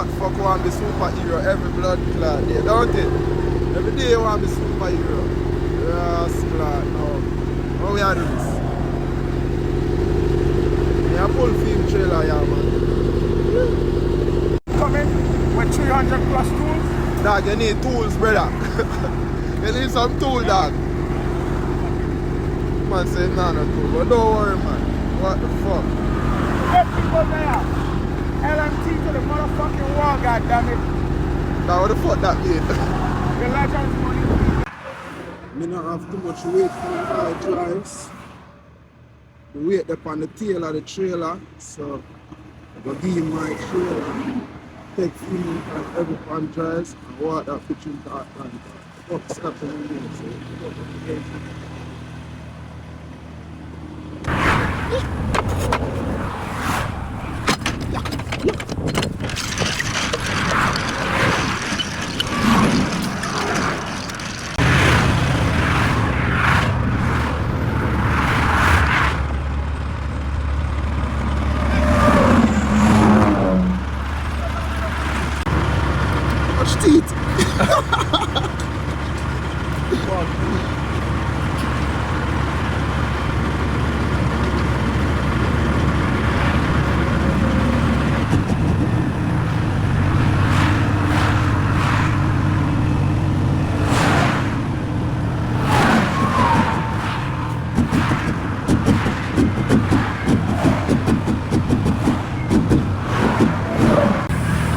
What the fuck want to be superhero every blood clot day, don't it? Every day you want to be superhero. Yes, clot, no. How we are doing this? Yeah, full film trailer, yeah, man. Coming with 300 plus tools. Dog, you need tools, brother. You need some tool, dog. Man say nah, no tool, but don't worry, man. What the fuck? Get people there. LMT to the motherfucking wall, goddammit. Now what the fuck that mean? The legends money. Me not have too much weight for the car drives. The weight up on the tail of the trailer, so I'm gonna give my trailer. Take feeling and every pan drives and walk that between that and what's happening here. Watch teeth.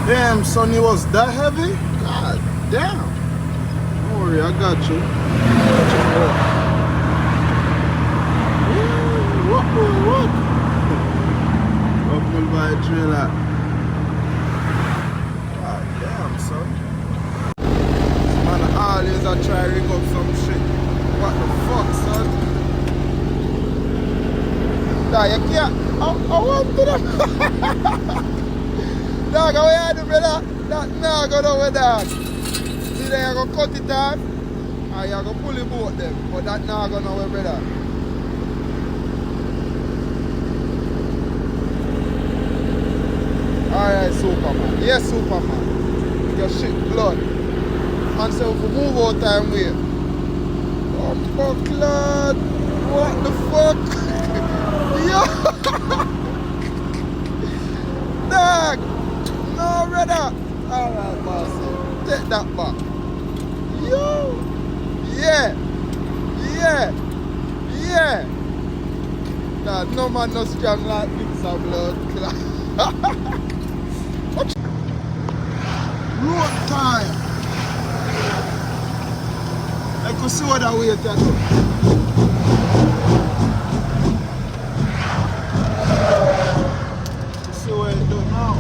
Damn, son, it was that heavy? God damn. Don't worry, I got you. What? Up by a trailer. God damn, son. Man, always I try to rig up some shit. What the fuck, son? Nah, you can't. I want to them. Dog, how you do, brother? That now go down with that. See there, you go cut it off and you go pull it both them. But that now go nowhere, brother. Alright, Superman. Yes, Superman. Your shit blood. And so if we move out time way. Oh, fuck, lad. What the fuck? Yo! Dog! No, brother! Alright, boss. Take that back. Yo! Yeah! Nah, no man no strong like mix of blood. Road time! I could see what that way to do. See what it do now.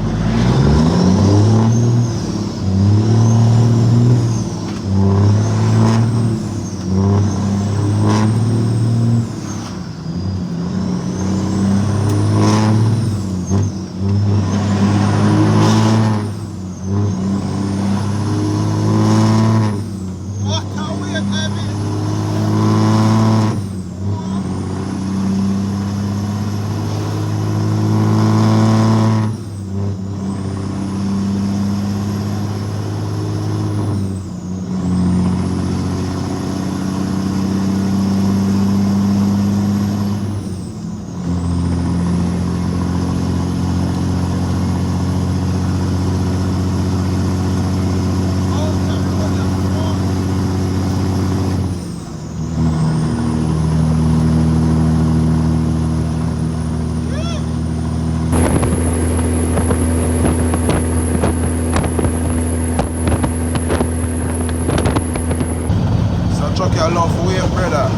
I love weight, brother.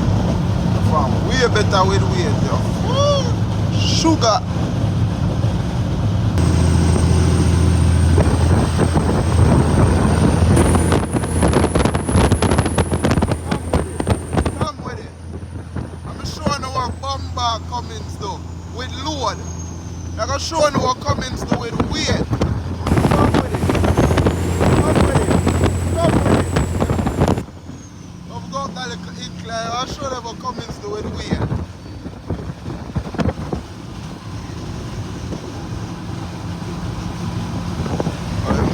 From way better with weight, yo. Sugar. Come with it. I'm showing you what Bomba Cummins do with load. I'm showing you what Cummins do with weight. Come with it. I'll show them what Cummins do with weight.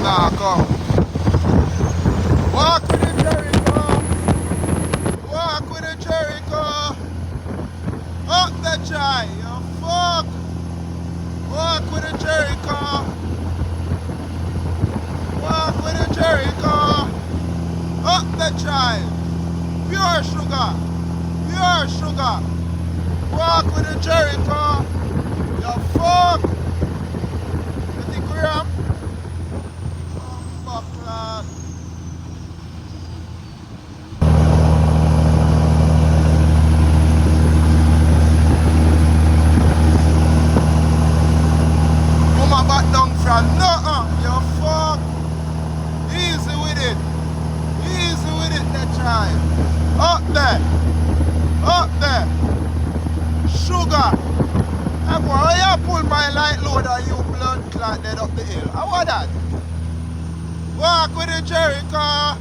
Nah, come. Walk with the Jericho. Walk with the Jericho. Up the try, you fuck. Walk with the Jericho. Walk with the Jericho. Up the try. Pure sugar. Pure sugar. Walk with the Jericho. You fuck. 50 gram. Fuck lad. Come back down from nothing. You fuck. Easy with it. Easy with it, that child. Up there. Up there. Sugar. Hey boy, how you pull my light load and you blood clot dead up the hill? How was that? Walk with the Jericho.